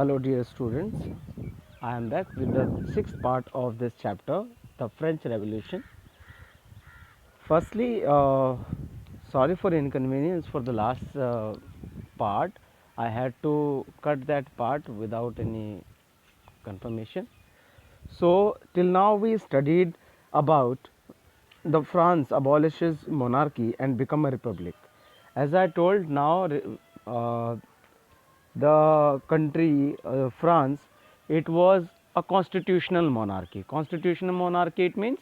Hello, dear students. I am back with the sixth part of this chapter, the French Revolution. Firstly, sorry for inconvenience for the last part. I had to cut that part without any confirmation. So, till now we studied about the France abolishes monarchy and become a republic. As I told now, the country France, it was a constitutional monarchy. Constitutional monarchy, it means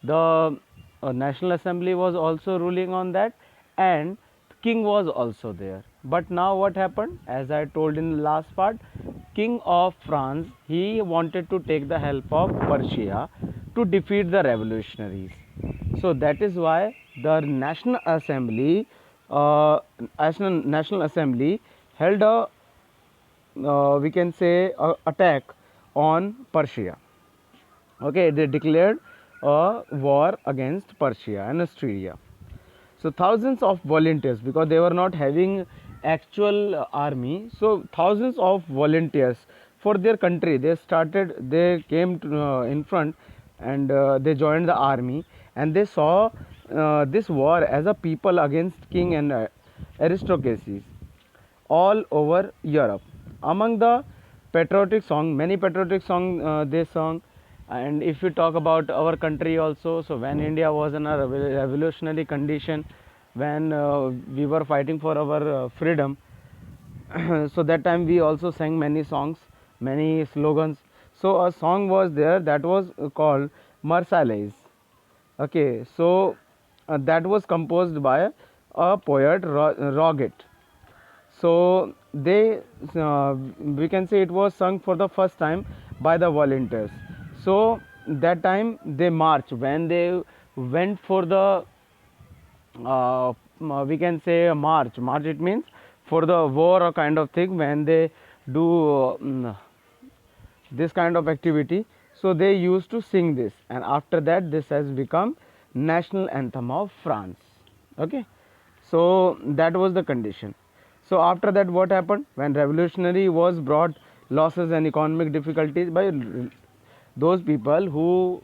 the National Assembly was also ruling on that, and king was also there. But now what happened, as I told in the last part, king of France, he wanted to take the help of Persia to defeat the revolutionaries. So that is why the National Assembly held a we can say attack on Persia. Okay, they declared a war against Persia and Australia. So thousands of volunteers, because they were not having actual army, so thousands of volunteers for their country, they came in front, and they joined the army, and they saw this war as a people against king and aristocracies all over Europe. Among the patriotic song, many patriotic song they sung. And if you talk about our country also, so when India was in a revolutionary condition, when we were fighting for our freedom, so that time we also sang many songs, many slogans. So a song was there that was called Marseillaise. Okay, so that was composed by a poet, Roget. So they, we can say it was sung for the first time by the volunteers. So that time they march when they went for the we can say a march it means for the war or kind of thing, when they do this kind of activity, so they used to sing this, and after that this has become national anthem of France. Okay, so that was the condition. So after that what happened, when revolutionary was brought losses and economic difficulties by those people who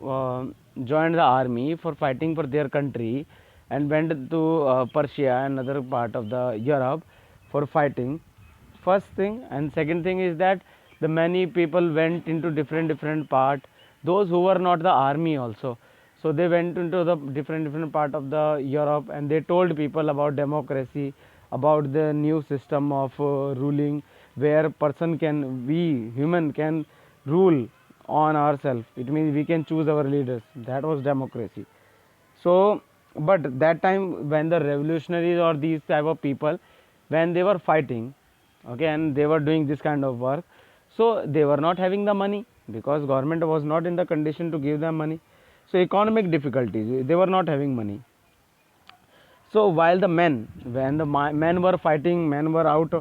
joined the army for fighting for their country and went to Persia and other part of the Europe for fighting. First thing, and second thing is that the many people went into different part, those who were not the army also, so they went into the different part of the Europe, and they told people about democracy, about the new system of ruling, where person can, we human can rule on ourselves. It means we can choose our leaders. That was democracy. So but that time when the revolutionaries or these type of people, when they were fighting, okay, and they were doing this kind of work, so they were not having the money, because government was not in the condition to give them money. So economic difficulties, they were not having money. So while the men, when the men were fighting, men were out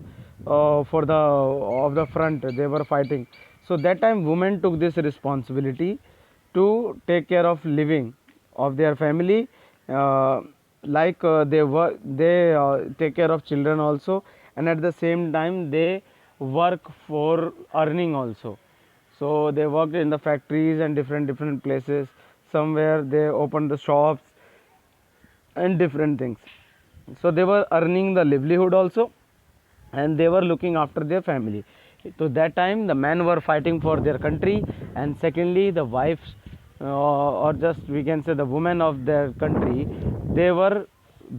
for the of the front, they were fighting. So that time women took this responsibility to take care of living of their family, uh, they take care of children also, and at the same time they work for earning also. So they worked in the factories and different places. Somewhere they opened the shops and different things. So they were earning the livelihood also, and they were looking after their family. So that time the men were fighting for their country, and secondly the wives, or just we can say the women of their country, they were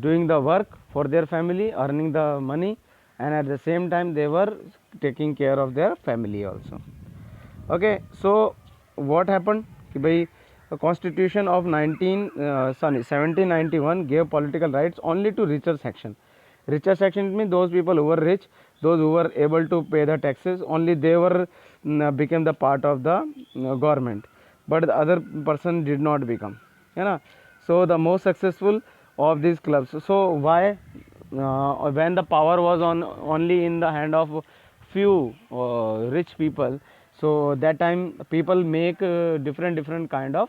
doing the work for their family, earning the money, and at the same time they were taking care of their family also. Okay, so what happened कि भाई the constitution of 1791 gave political rights only to richer section. Richer section means those people who were rich, those who were able to pay the taxes, only they were became the part of the government, but the other person did not become, you know. So the most successful of these clubs, so why, when the power was on only in the hand of few rich people, so that time people make different kind of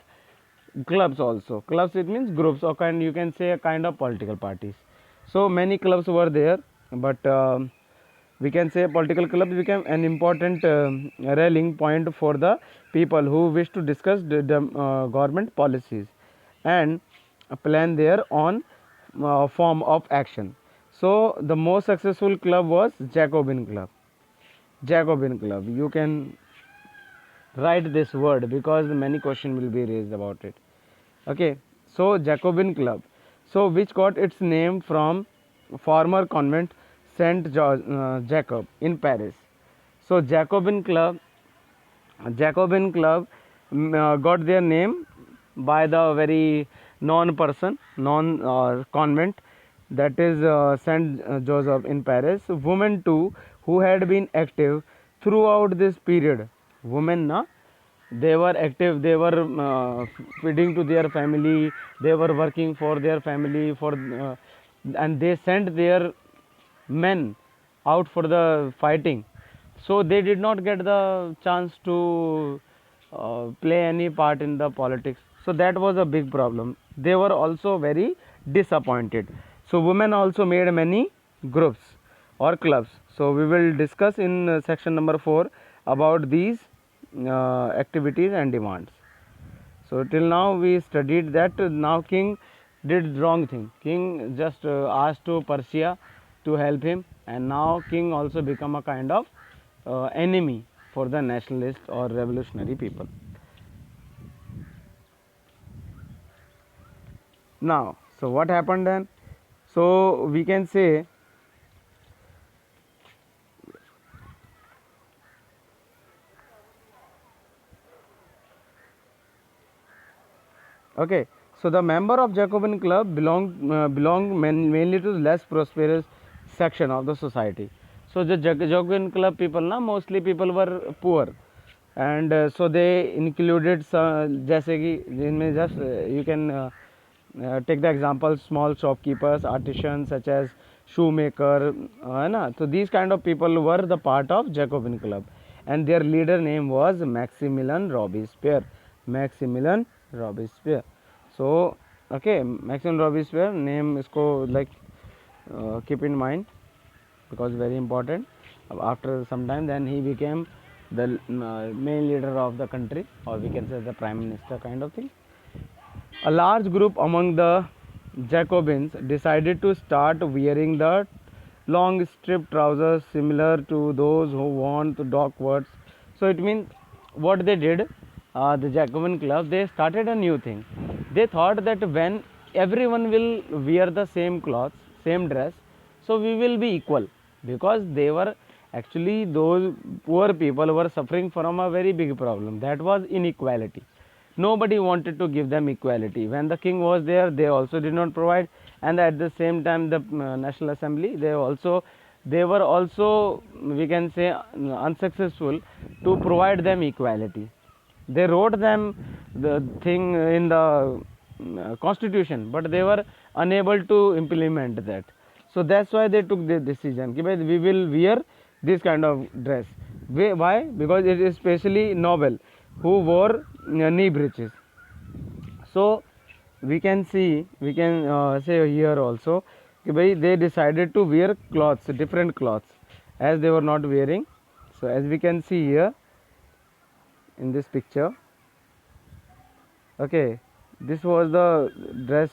clubs also. Clubs, it means groups, or kind, you can say a kind of political parties. So many clubs were there, but we can say political clubs became an important rallying point for the people who wish to discuss the government policies and plan their own form of action. So the most successful club was Jacobin Club. Jacobin Club. You can write this word because many questions will be raised about it. Okay, so Jacobin Club, so which got its name from former convent Saint Jacob in Paris. So Jacobin Club got their name by the very non person, non convent, that is Saint Joseph in Paris. Women too, who had been active throughout this period. Women, na, they were active. They were feeding to their family. They were working for their family and they sent their men out for the fighting, so they did not get the chance to play any part in the politics. So that was a big problem. They were also very disappointed. So women also made many groups or clubs. So we will discuss in section number 4 about these activities and demands. So till now we studied that now king did wrong thing. King just asked to Persia to help him, and now king also become a kind of enemy for the nationalist or revolutionary people. Now, so what happened then? So we can say, okay, so the member of Jacobin club belong mainly to the less prosperous section of the society. So the Jacobin club people, na, mostly people were poor, and so they included some, जैसे कि जिनमें just you can take the example small shopkeepers, artisans such as shoemaker, है ना. So these kind of people were the part of Jacobin club, and their leader name was Maximilian Robespierre. Maximilian Robespierre. So okay, Maximilian Robespierre name इसको like keep in mind because very important. After some time, then he became the main leader of the country, or we can say the prime minister kind of thing. A large group among the Jacobins decided to start wearing the long strip trousers similar to those who worn the dockwards. So it means what they did, the Jacobin club, they started a new thing. They thought that when everyone will wear the same clothes, same dress, so we will be equal, because they were actually, those poor people were suffering from a very big problem, that was inequality. Nobody wanted to give them equality. When the king was there, they also did not provide, and at the same time the National Assembly, they were also, we can say, unsuccessful to provide them equality. They wrote them the thing in the constitution, but they were unable to implement that. So that's why they took the decision कि भाई we will wear this kind of dress. Why? Because it is especially noble who wore knee breeches. So we can see, we can say here also कि भाई they decided to wear cloths, different cloths, as they were not wearing. So as we can see here in this picture, okay, this was the dress,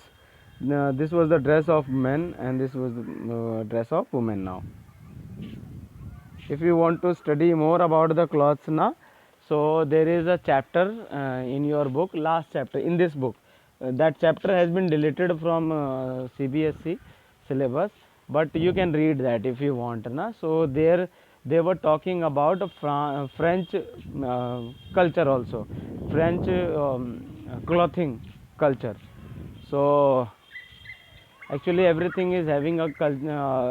this was the dress of men, and this was the dress of women. Now if you want to study more about the clothes, na, so there is a chapter in your book, last chapter in this book, that chapter has been deleted from CBSE syllabus, but you can read that if you want, na. So there they were talking about French culture also, French clothing culture. So actually everything is having a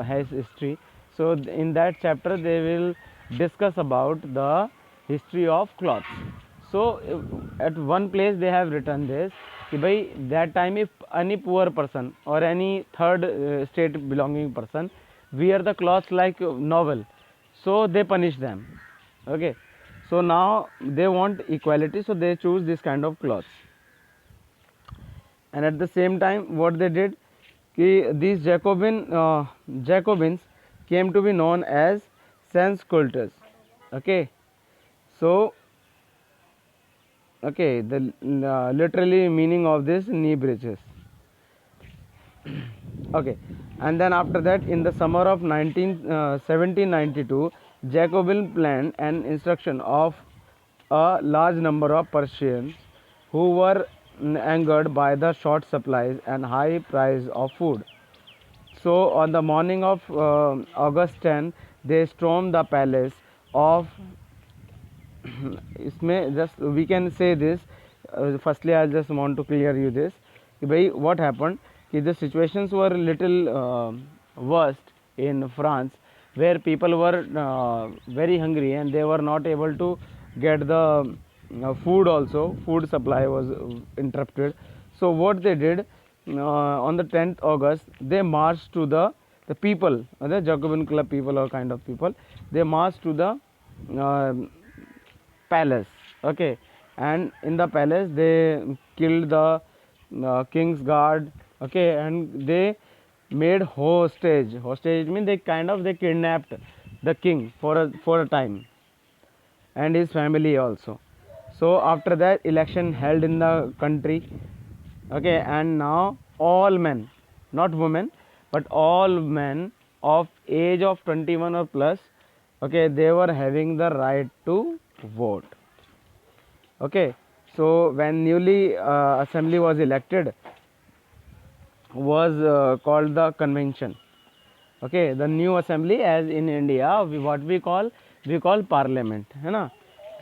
has history. So in that chapter they will discuss about the history of clothes. So at one place they have written this कि भाई that time if any poor person or any third state belonging person wear the clothes like novel, so they punish them. Okay, so now they want equality, so they choose this kind of clothes. And at the same time what they did, these Jacobins came to be known as sans cultures. Okay, so okay, the literally meaning of this knee breeches. Okay, and then after that, in the summer of 1792, Jacobin planned an instruction of a large number of Persians who were angered by the short supplies and high price of food. So on the morning of August 10, they stormed the palace of इसमें just we can say this. Firstly, I just want to clear you this कि भाई what happened कि the situations were little worst in France, where people were very hungry and they were not able to get the food. Also food supply was interrupted. So what they did, on the 10th August, they marched to the people, the Jacobin club people or kind of people, they marched to the uh, palace. Okay, and in the palace they killed the king's guard. Okay, and they made hostage means they kidnapped the king for a time, and his family also. So after that, election held in the country. Okay, and now all men, not women, but all men of age of 21 or plus, okay, they were having the right to vote. Okay, so when newly assembly was elected, was called the convention. Okay, the new assembly, as in India what we call parliament, है ना.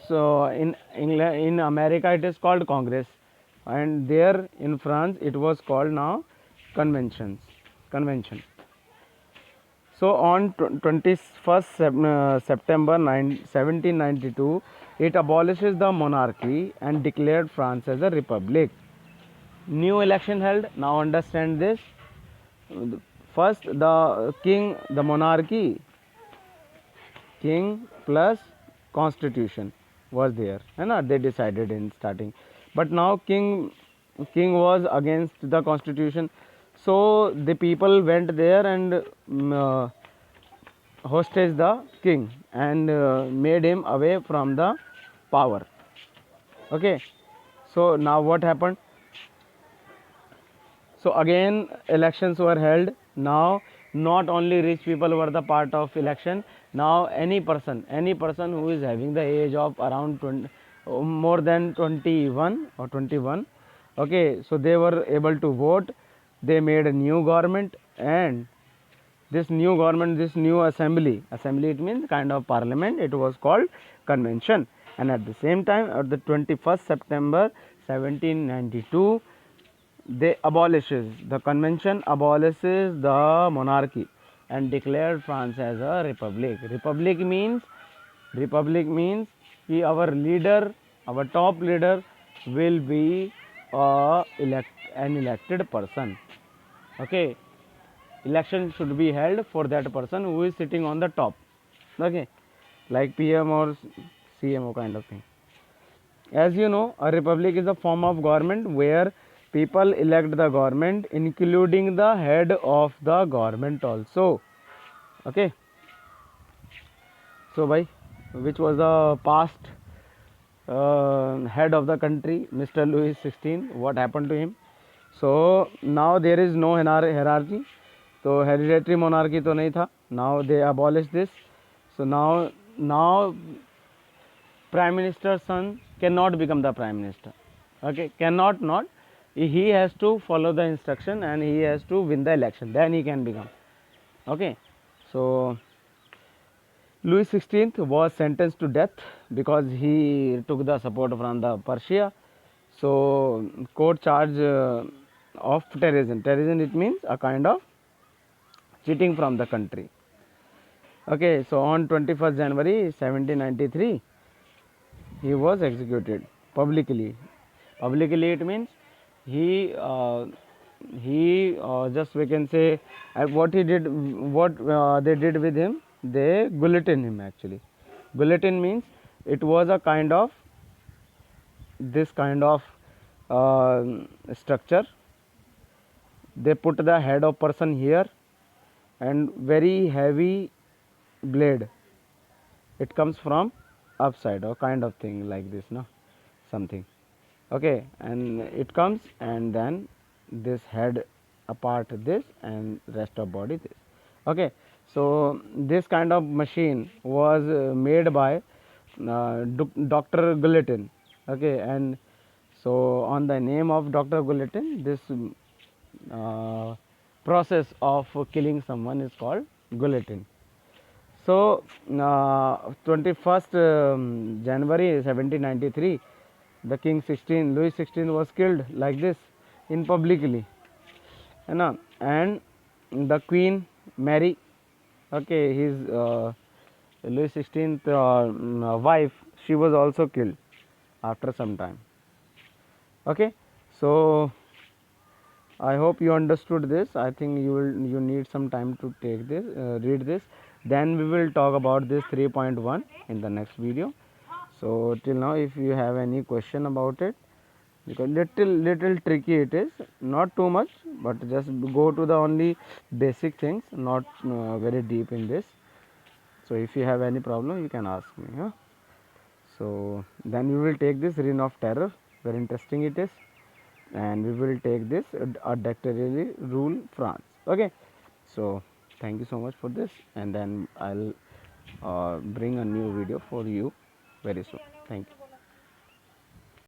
So in England, in America it is called congress, and there in France it was called now convention. So on 21st September 1792, it abolishes the monarchy and declared France as a republic. New election held. Now understand this. First, the king, the monarchy, king plus constitution was there, and they decided in starting. But now king was against the constitution, so the people went there and hostage the king and made him away from the power. Okay, so now what happened? So again elections were held. Now not only rich people were the part of election. Now any person who is having the age of around 20, more than 21 or 21, okay, so they were able to vote. They made a new government, and this new government, this new assembly, it means kind of parliament, it was called convention. And at the same time, at the 21st September 1792, the convention abolishes the monarchy and declared France as a republic. Republic means कि our leader, our top leader will be an elected person. Okay, election should be held for that person who is sitting on the top. Okay, like PM or CMO kind of thing. As you know, a republic is a form of government where people elect the government, including the head of the government also. Okay, so bhai, which was the past head of the country, Mr. Louis XVI, what happened to him? So now there is no hierarchy. So hereditary monarchy तो नहीं था. Now they abolished this. So now prime minister's son cannot become the prime minister. Okay, cannot not. He has to follow the instruction and he has to win the election. Then he can become. Okay, so Louis XVI was sentenced to death because he took the support from the Persia. So court charge of terrorism. Terrorism, it means a kind of cheating from the country. Okay, so on 21st January 1793, he was executed publicly. Publicly, it means he just we can say what he did, what they did with him. They guillotined him actually. Guillotine means it was a kind of this kind of structure. They put the head of person here and very heavy blade, it comes from upside or kind of thing like this, no, something. Okay, and it comes, and then this head apart this, and rest of body this. Okay, so this kind of machine was made by Dr. Guilletin. Okay, and so on the name of Dr. Guilletin, this process of killing someone is called guillotine. So, 21st January 1793, the King 16, Louis 16 was killed like this in publicly, you know, and the Queen Mary, okay, his Louis 16th wife, she was also killed after some time. Okay, so I hope you understood this. I think you need some time to take this, read this. Then we will talk about this 3.1 in the next video. So till now, if you have any question about it, because little tricky it is, not too much, but just go to the only basic things, not very deep in this. So if you have any problem, you can ask me. Huh? So then we will take this Reign of Terror. Very interesting it is, and we will take this a dictatorial rule France. Okay, so thank you so much for this, and then I'll bring a new video for you very soon. Thank you.